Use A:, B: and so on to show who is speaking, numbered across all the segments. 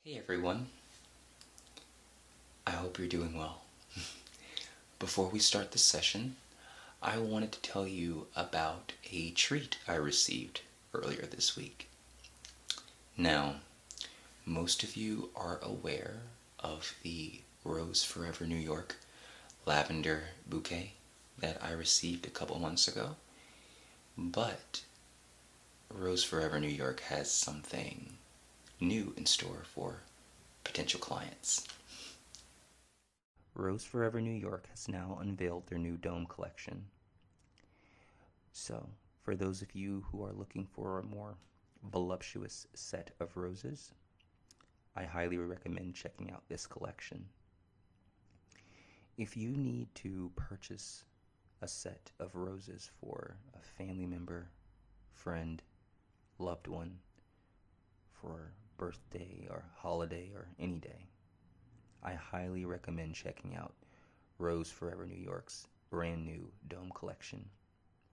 A: Hey everyone, I hope you're doing well. Before we start this session, I wanted to tell you about a treat I received earlier this week. Now, most of you are aware of the Rose Forever New York lavender bouquet that I received a couple months ago, but Rose Forever New York has something new in store for potential clients. Rose Forever New York has now unveiled their new dome collection. So, for those of you who are looking for a more voluptuous set of roses, I highly recommend checking out this collection. If you need to purchase a set of roses for a family member, friend, loved one, for birthday or holiday or any day, I highly recommend checking out Rose Forever New York's brand new dome collection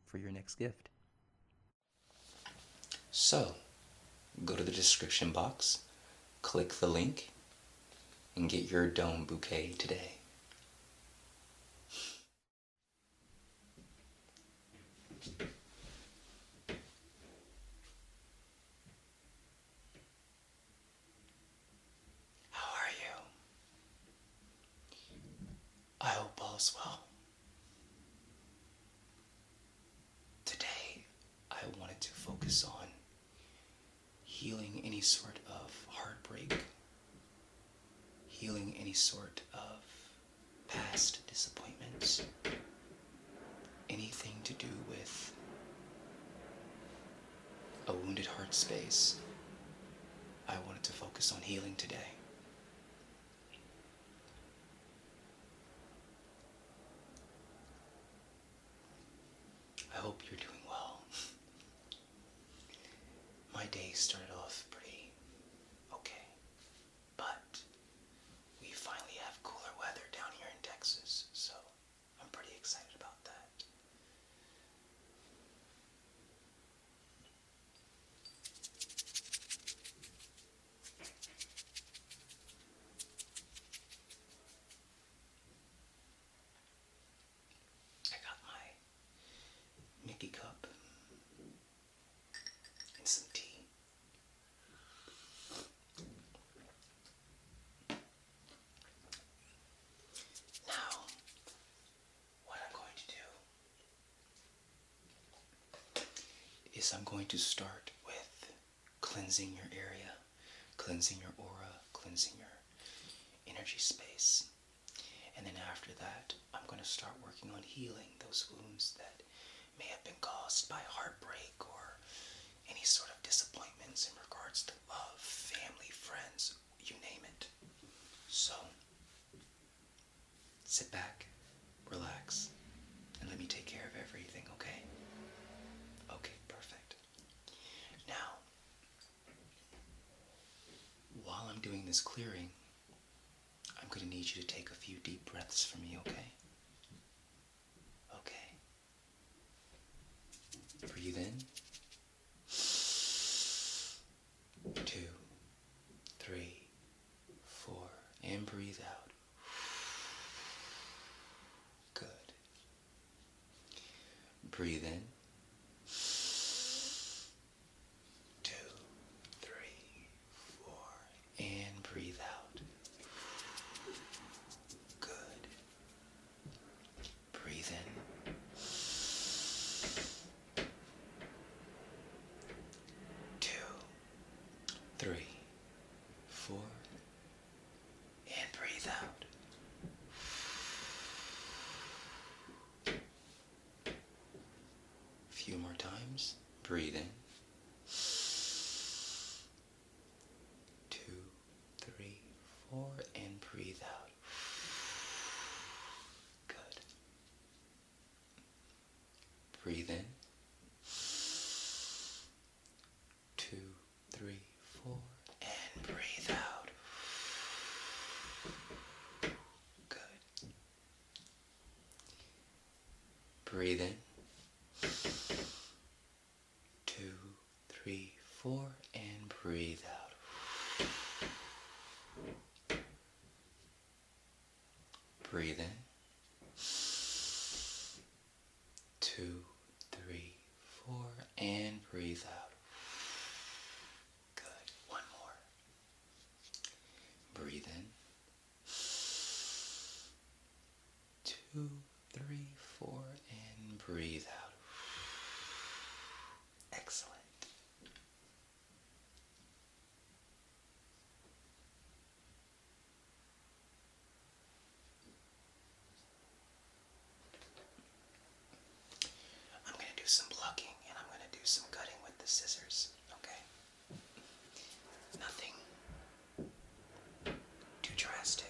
A: for your next gift. So, go to the description box, click the link, and get your dome bouquet today. How are you? I hope all is well. Today, I wanted to focus on healing any sort of heartbreak, healing any sort of past disappointments, anything to do with a wounded heart space. I wanted to focus on healing today. I hope you're doing well. My day started off pretty okay, but we finally have cooler weather down here in Texas, so I'm pretty excited about that. I got my Mickey cup and some tea. Now, what I'm going to do is I'm going to start with cleansing your area, cleansing your aura, cleansing your energy space. And then after that, I'm going to start working on healing those wounds that may have been caused by heartbreak or any sort of disappointments in regards to love, family, friends, you name it. So, sit back, relax, and let me take care of everything, okay? Okay, perfect. Now, while I'm doing this clearing, I'm going to need you to take a few deep breaths for me, okay? Okay. Breathe in. 2, 3, 4, and breathe out. Good. Breathe in. 2, 3, 4, and breathe out. Good. Breathe in. 2, 3, 4, and breathe out. A few more times. Breathe in. 2, 3, 4, and breathe out. Good. Breathe in. 2, 3, 4, and breathe out. Good. Breathe in. 2, 3, 4, and breathe out. Breathe in. 2, 3, 4, and breathe out. Good. One more. Breathe in. 2, 3, 4, and breathe out. Excellent. I'm going to do some plucking and I'm going to do some cutting with the scissors, okay? Nothing too drastic.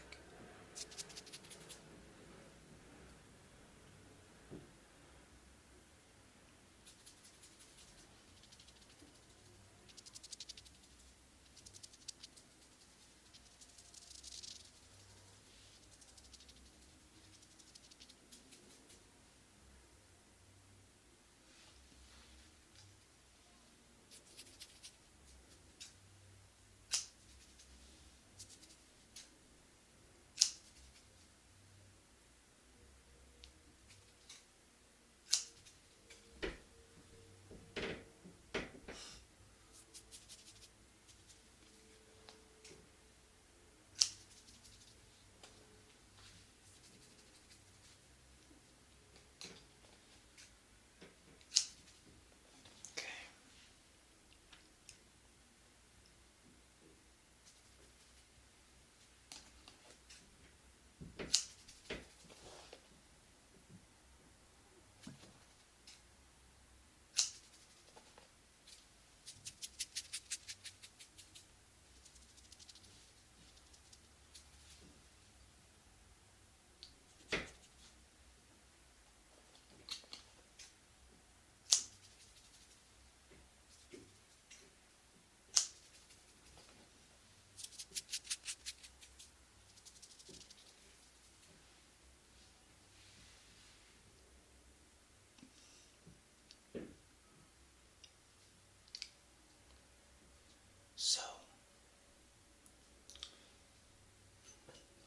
A: So,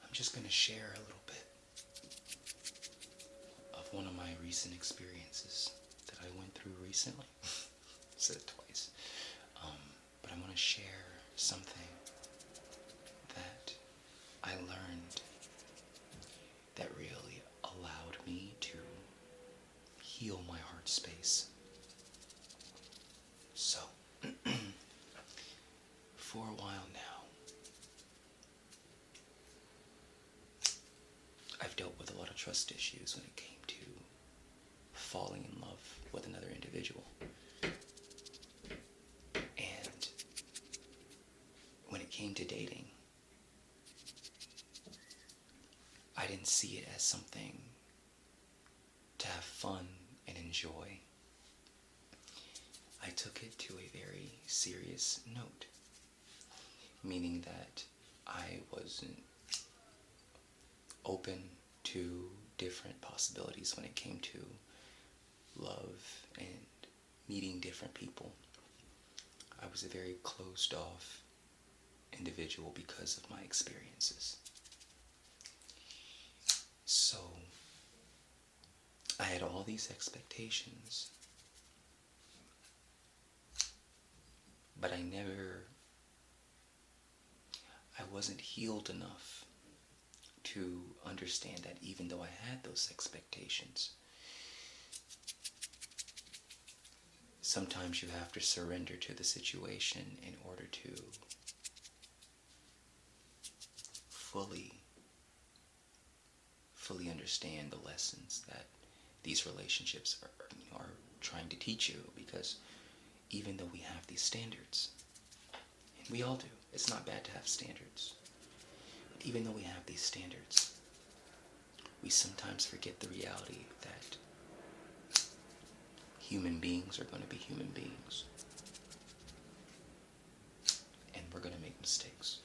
A: I'm just going to share a little bit of one of my recent experiences that I went through recently. Said it twice. But I'm going to share something that I learned that really allowed me to heal my heart space. So, for a while now, I've dealt with a lot of trust issues when it came to falling in love with another individual. And when it came to dating, I didn't see it as something to have fun and enjoy. I took it to a very serious note, meaning that I wasn't open to different possibilities when it came to love and meeting different people. I was a very closed off individual because of my experiences. So I had all these expectations, but I wasn't healed enough to understand that even though I had those expectations, sometimes you have to surrender to the situation in order to fully understand the lessons that these relationships are trying to teach you. Because even though we have these standards, and we all do, it's not bad to have standards, but even though we have these standards, we sometimes forget the reality that human beings are going to be human beings, and we're going to make mistakes.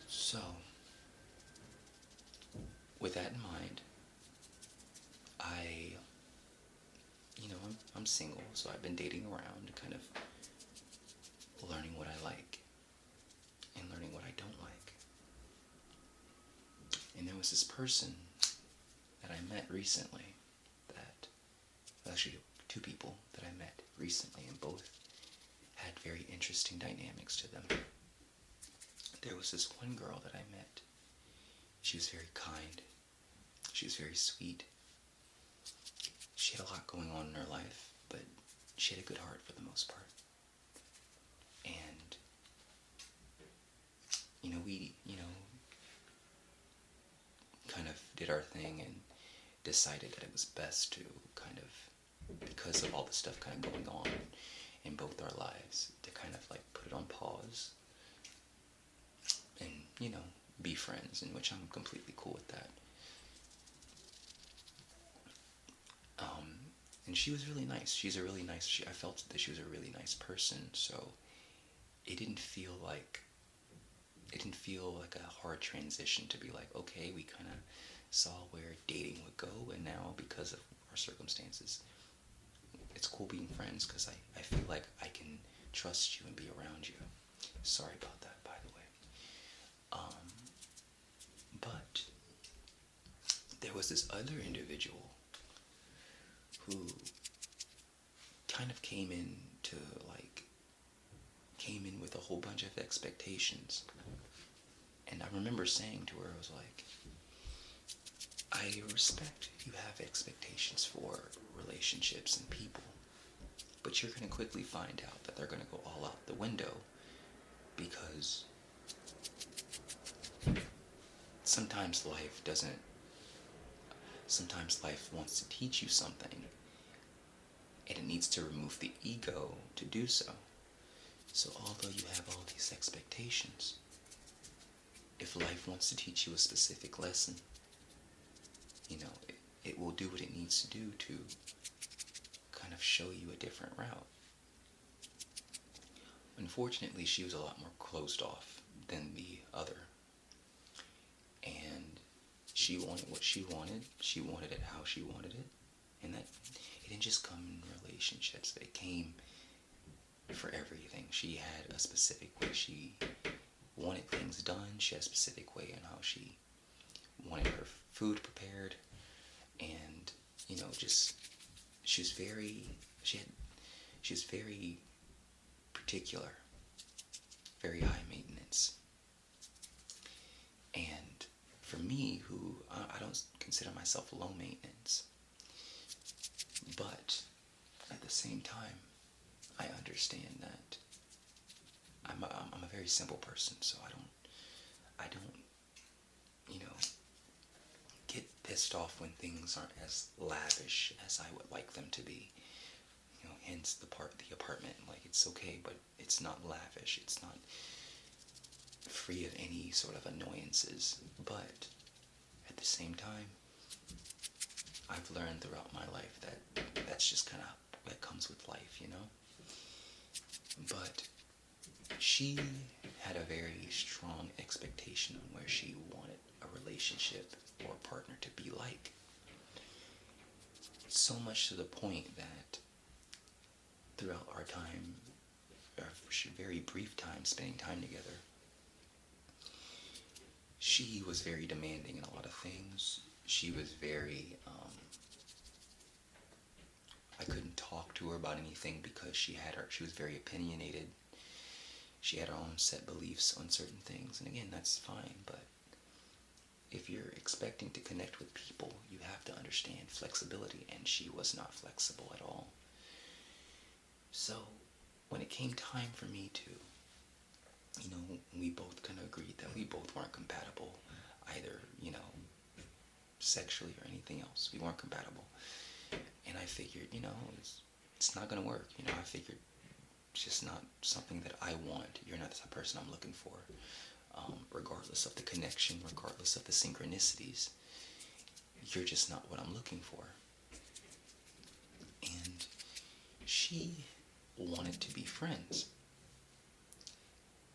A: So, with that in mind, I'm single, so I've been dating around, kind of learning what I like and learning what I don't like. was this person that I met recently that, well, actually, two people that I met recently, and both had very interesting dynamics to them. There was this one girl that I met. She was very kind. She was very sweet. She had a lot going on in her life, but she had a good heart for the most part. And, we, kind of did our thing and decided that it was best to kind of, because of all the stuff kind of going on in both our lives, to kind of like put it on pause and, be friends, in which I'm completely cool with that. And she was really nice. I felt that she was a really nice person, so it didn't feel like a hard transition to be like, okay, we kind of saw where dating would go, and now because of our circumstances, it's cool being friends because I feel like I can trust you and be around you. Sorry about that, by the way. But there was this other individual who kind of came in with a whole bunch of expectations. And I remember saying to her, I was like, I respect you have expectations for relationships and people, but you're going to quickly find out that they're going to go all out the window, because sometimes life wants to teach you something, and it needs to remove the ego to do so. So although you have all these expectations, if life wants to teach you a specific lesson, it will do what it needs to do to kind of show you a different route. Unfortunately, she was a lot more closed off than the other. And she wanted what she wanted. She wanted it how she wanted it. And that it didn't just come in relationships, but it came for everything. She had a specific way she wanted things done. She had a specific way in how she wanted her food prepared. And, she was very particular, very high maintenance. And for me, who I don't consider myself low maintenance, but at the same time, I understand that I'm a very simple person, so I don't get pissed off when things aren't as lavish as I would like them to be. Hence the apartment. Like, it's okay, but it's not lavish. It's not free of any sort of annoyances. But at the same time, I've learned throughout my life that that's just kind of what comes with life, But she had a very strong expectation on where she wanted a relationship or a partner to be like. So much to the point that throughout our time, our very brief time spending time together, she was very demanding in a lot of things. She was very, I couldn't talk to her about anything because she was very opinionated. She had her own set beliefs on certain things, and again, that's fine, but if you're expecting to connect with people, you have to understand flexibility, and she was not flexible at all. So, when it came time for me to, we both kind of agreed that we both weren't compatible, either, sexually or anything else. We weren't compatible. And I figured, it's not going to work. I figured it's just not something that I want. You're not the type of person I'm looking for. Regardless of the connection, regardless of the synchronicities, you're just not what I'm looking for. And she wanted to be friends.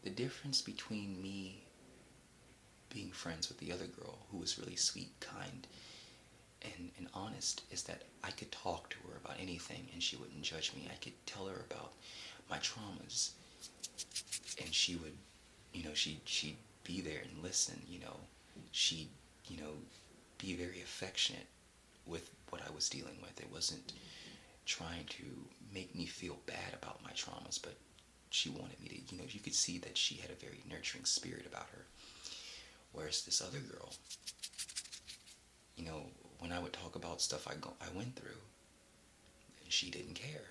A: The difference between me being friends with the other girl, who was really sweet, kind, and honest, is that I could talk to her about anything and she wouldn't judge me. I could tell her about my traumas and she would, she'd be there and listen, she'd you know, be very affectionate with what I was dealing with. It wasn't trying to make me feel bad about my traumas, but she wanted me to, you could see that she had a very nurturing spirit about her. Whereas this other girl, when I would talk about stuff I went through, she didn't care.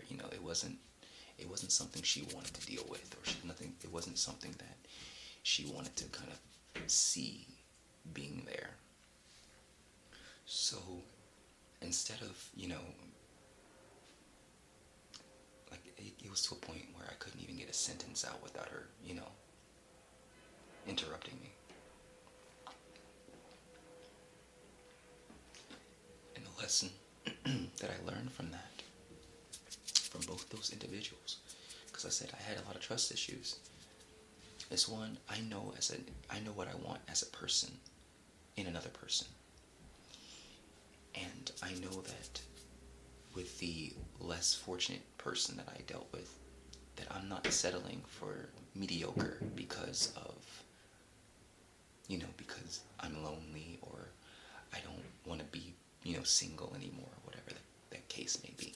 A: It wasn't something she wanted to deal with, or nothing. It wasn't something that she wanted to kind of see being there. So instead of, like it was to a point where I couldn't even get a sentence out without her, interrupting me. And the lesson that I learned from that, from both those individuals, because I said I had a lot of trust issues, is one, I know what I want as a person in another person. And I know that with the less fortunate person that I dealt with, that I'm not settling for mediocre because because I'm lonely, or I don't want to be, single anymore, or whatever that case may be.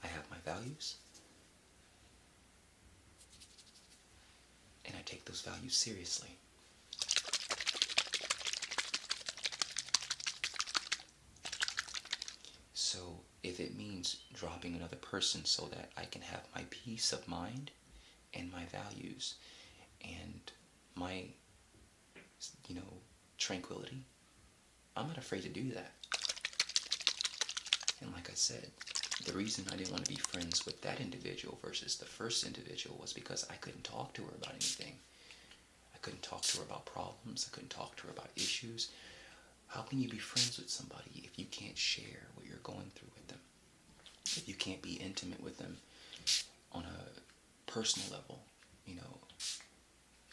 A: I have my values, and I take those values seriously. So if it means dropping another person so that I can have my peace of mind and my values and my, tranquility, I'm not afraid to do that. And like I said, the reason I didn't want to be friends with that individual versus the first individual was because I couldn't talk to her about anything. I couldn't talk to her about problems. I couldn't talk to her about issues. How can you be friends with somebody if you can't share what you're going through with them? If you can't be intimate with them on a personal level,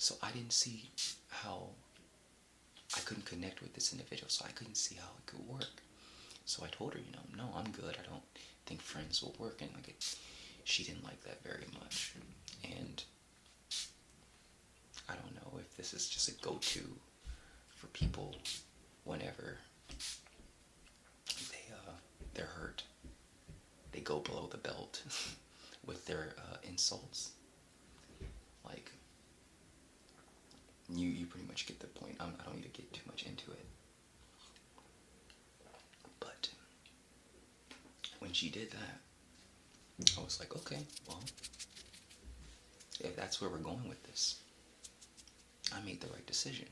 A: So I didn't see how I couldn't connect with this individual, so I couldn't see how it could work. So I told her, no, I'm good. I don't think friends will work. And she didn't like that very much. And I don't know if this is just a go-to for people whenever they're hurt. They go below the belt with their insults. Like, you pretty much get the point. I don't need to get too much into it. But when she did that, I was like, okay, well, if that's where we're going with this, I made the right decision.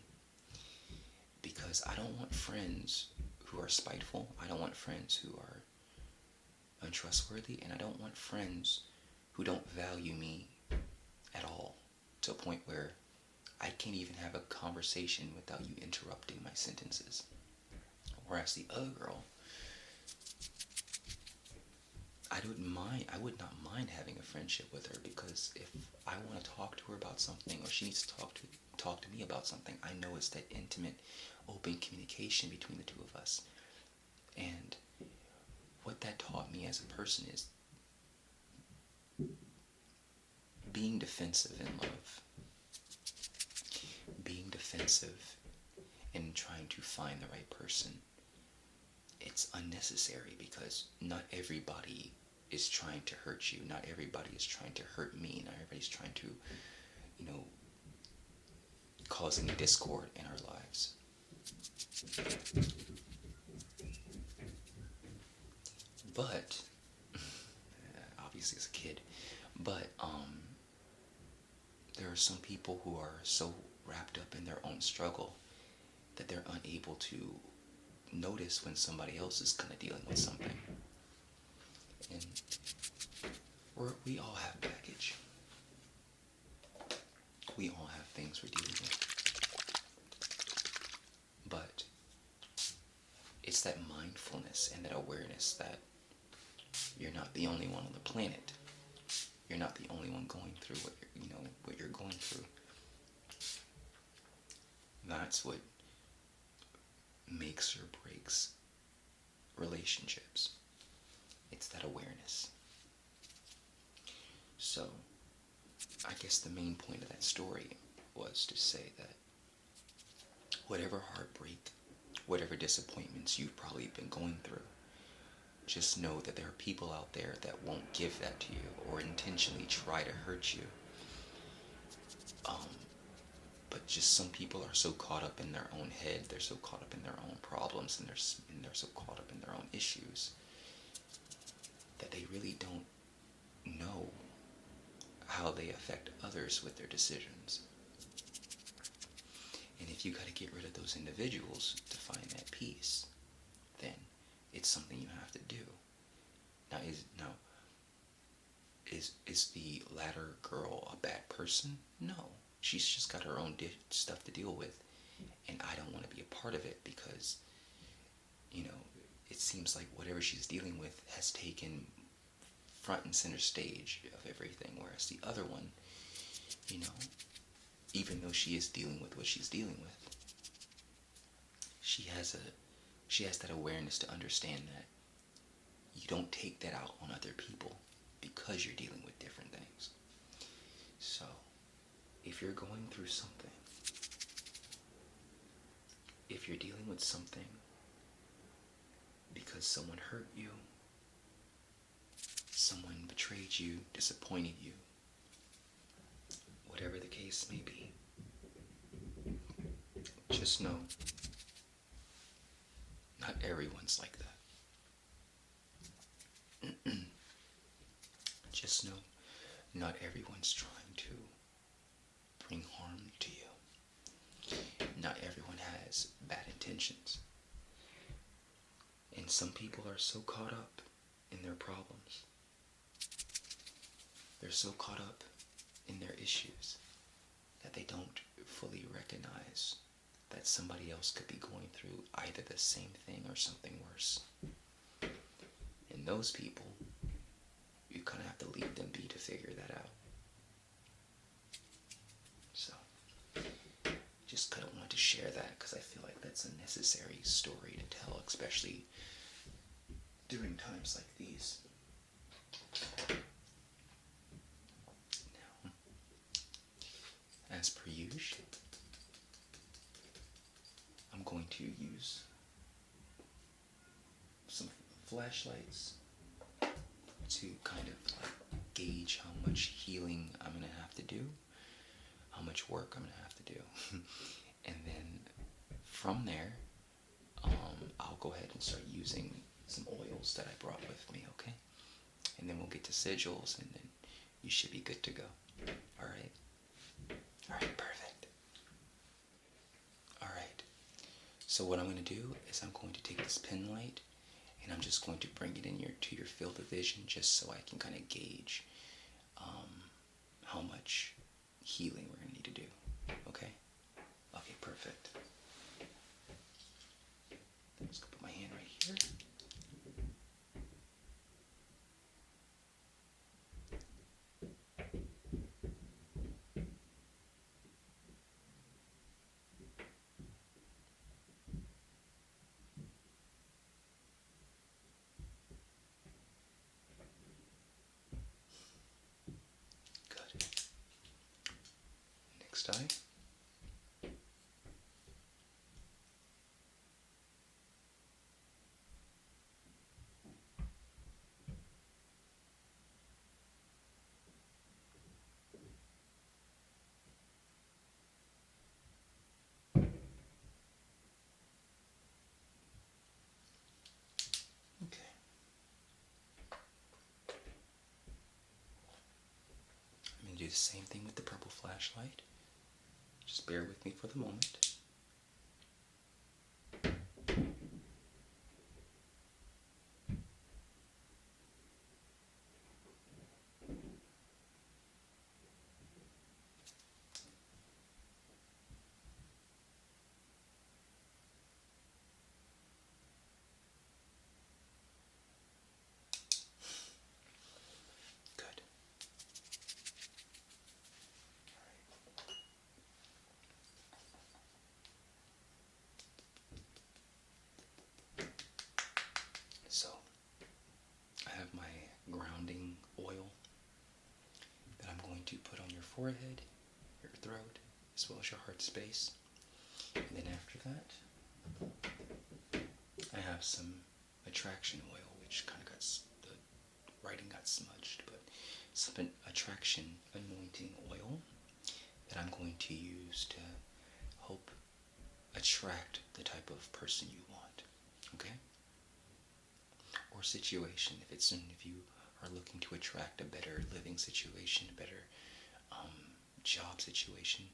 A: Because I don't want friends who are spiteful. I don't want friends who are untrustworthy. And I don't want friends who don't value me at all, to a point where I can't even have a conversation without you interrupting my sentences. Whereas the other girl, I would not mind having a friendship with her, because if I want to talk to her about something, or she needs to talk to me about something, I know it's that intimate, open communication between the two of us. And what that taught me as a person is being defensive in love. Being defensive and trying to find the right person. It's unnecessary, because not everybody is trying to hurt you. Not everybody is trying to hurt me. Not everybody's trying to, cause any discord in our lives. But, obviously as a kid, but there are some people who are so wrapped up in their own struggle that they're unable to notice when somebody else is kind of dealing with something. And we all have baggage. We all have things we're dealing with. But it's that mindfulness and that awareness that you're not the only one on the planet. You're not the only one going through what you're going through. That's what makes or breaks relationships. It's that awareness. So, I guess the main point of that story was to say that whatever heartbreak whatever disappointments you've probably been going through. Just know that there are people out there that won't give that to you or intentionally try to hurt you. Um, but just some people are so caught up in their own head, they're so caught up in their own problems, and they're so caught up in their own issues that they really don't know how they affect others with their decisions. And if you got to get rid of those individuals to find that peace, then it's something you have to do. Is the latter girl a bad person? No, she's just got her own stuff to deal with, and I don't want to be a part of it because, it seems like whatever she's dealing with has taken front and center stage of everything, whereas the other one, even though she is dealing with what she's dealing with, she has that awareness to understand that you don't take that out on other people because you're dealing with different things. So, if you're going through something, if you're dealing with something because someone hurt you, someone betrayed you, disappointed you, whatever the case may be, just know, not everyone's like that. Just know, not everyone's trying to bring harm to you. Not everyone has bad intentions. And some people are so caught up in their problems. They're so caught up in their issues that they don't fully recognize that somebody else could be going through either the same thing or something worse. And those people, you kind of have to leave them be to figure that out. So, just kind of wanted to share that because I feel like that's a necessary story to tell, especially during times like these. Now, as per usual, I'm going to use some flashlights to kind of gauge how much healing I'm going to have to do, how much work I'm going to have to do. And then from there, I'll go ahead and start using some oils that I brought with me, okay? And then we'll get to sigils, and then you should be good to go. All right? All right, perfect. All right. So what I'm going to do is I'm going to take this pen light, and I'm just going to bring it in to your field of vision just so I can kind of gauge how much healing we're going to need to do. Okay? Okay, perfect. I'm just going to put my hand right here. Good. Next eye. Okay. I'm going to do the same thing with the purple flashlight. Just bear with me for the moment. Good. So, I have my grounding oil that I'm going to put on your forehead, your throat, as well as your heart space. And then after that, I have some attraction oil, which kind of got the writing got smudged, but some attraction anointing oil that I'm going to use to help attract the type of person you want. Okay? Or situation. If you are looking to attract a better living situation, a better job situation,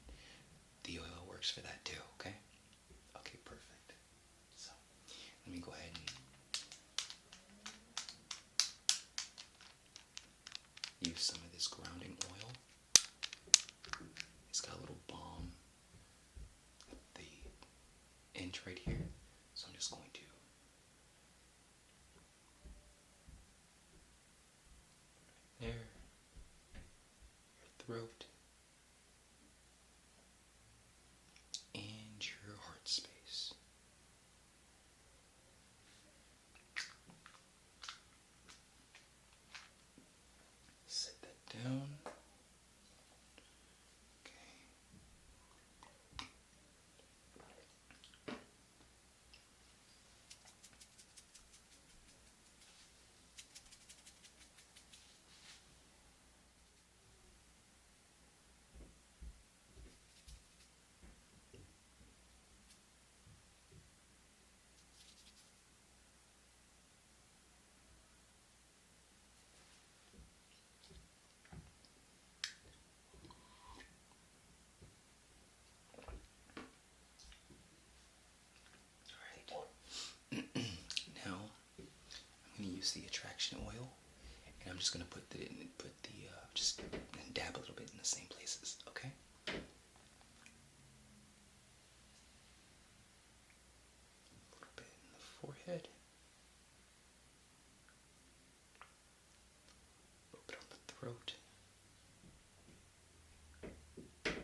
A: the oil works for that too. Okay? Okay, perfect. So let me go ahead and use some of this grounding oil. It's got a little balm at the end right here. So I'm just going to there, your throat, and your heart space. Set that down. Now, I'm going to use the attraction oil, and I'm just going to just dab a little bit in the same places, okay? A little bit in the forehead, a little bit on the throat, and a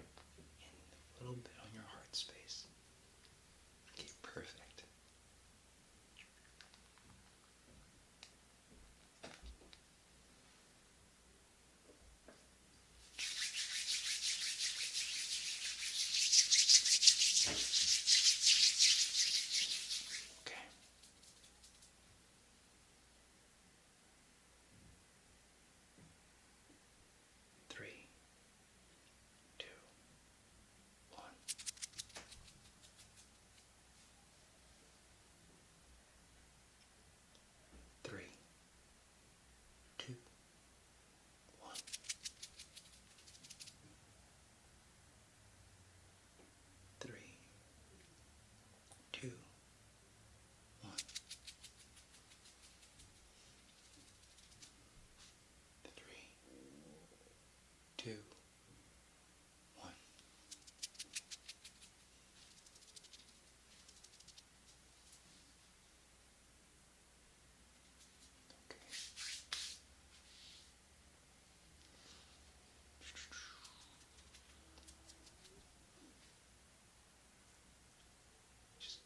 A: little bit on your heart space. Okay, perfect. Three, two, one. Three, two, one. Three, two, one. Three, two, one. Okay. Just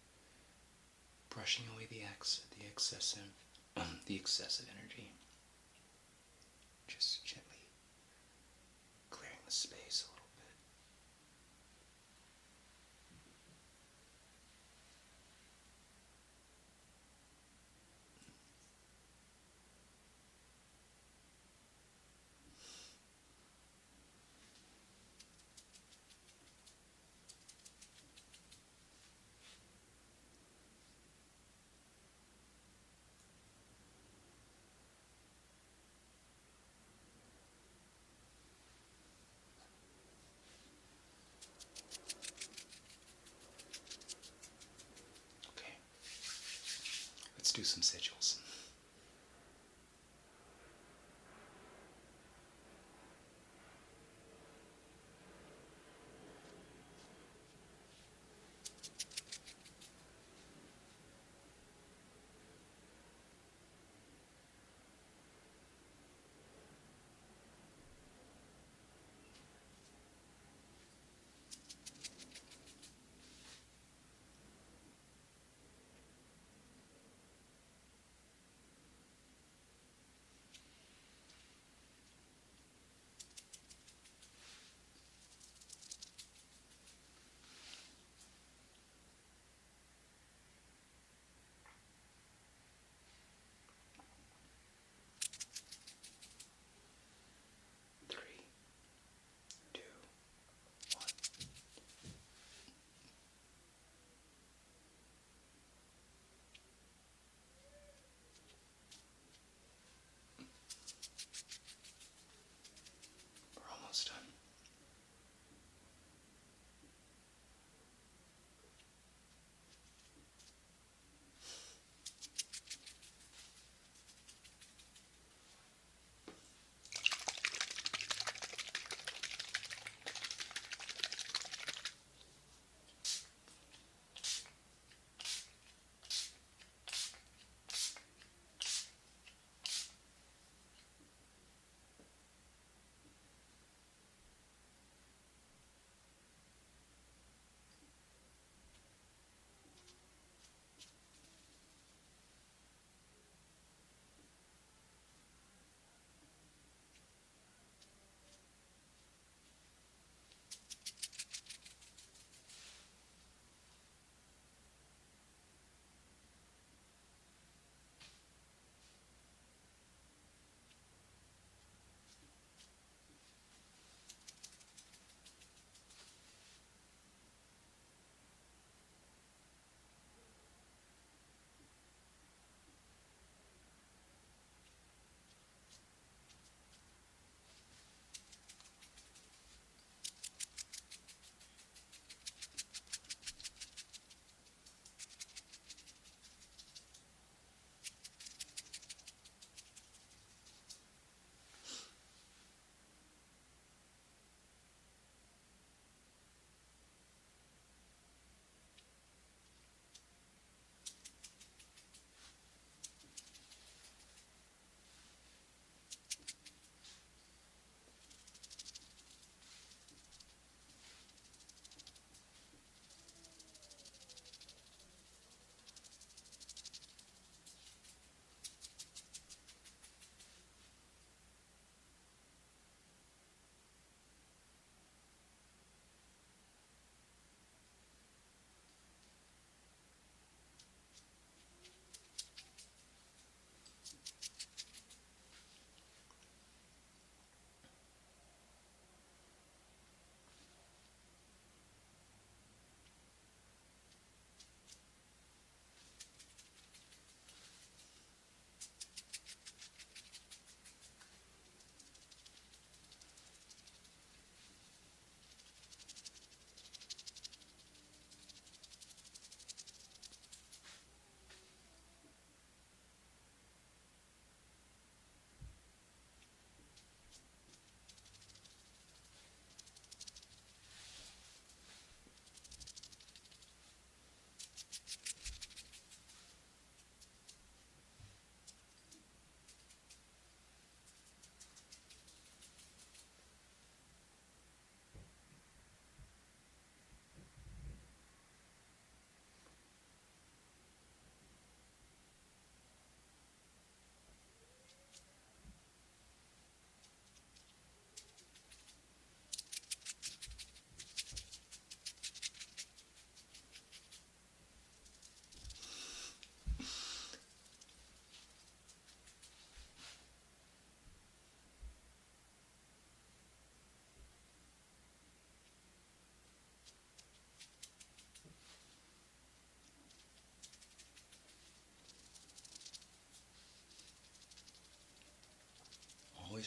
A: brushing away the excessive energy. Just gently clearing the space a little bit. Okay. Let's do some sigils.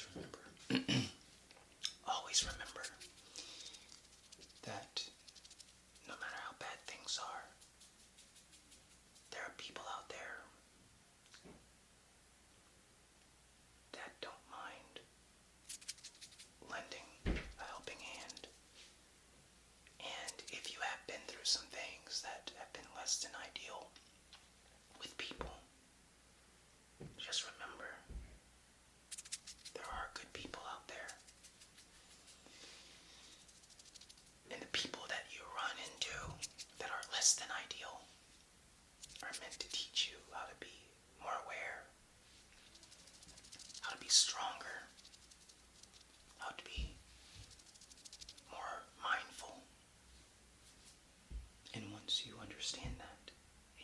A: always remember, always remember that no matter how bad things are, there are people out there that don't mind lending a helping hand. And if you have been through some things that have been less than ideal with people, just remember, there are good people out there. And the people that you run into that are less than ideal are meant to teach you how to be more aware, how to be stronger, how to be more mindful. And once you understand that,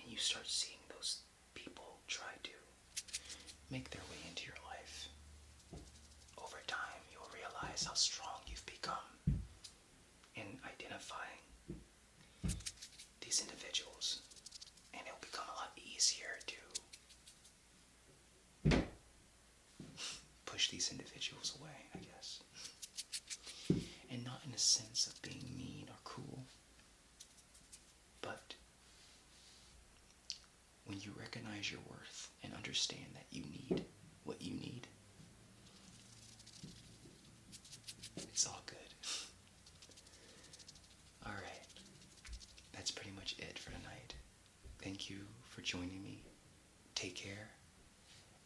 A: and you start seeing those people try to make their way into your life, over time you will realize how strong you've become in identifying these individuals, and it'll become a lot easier to push these individuals away, I guess. And not in a sense of being mean or cruel, but when you recognize your worth and understand that you need what you need, it's all good. Alright, that's pretty much it for tonight. Thank you for joining me. Take care,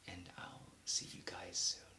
A: and I'll see you guys soon.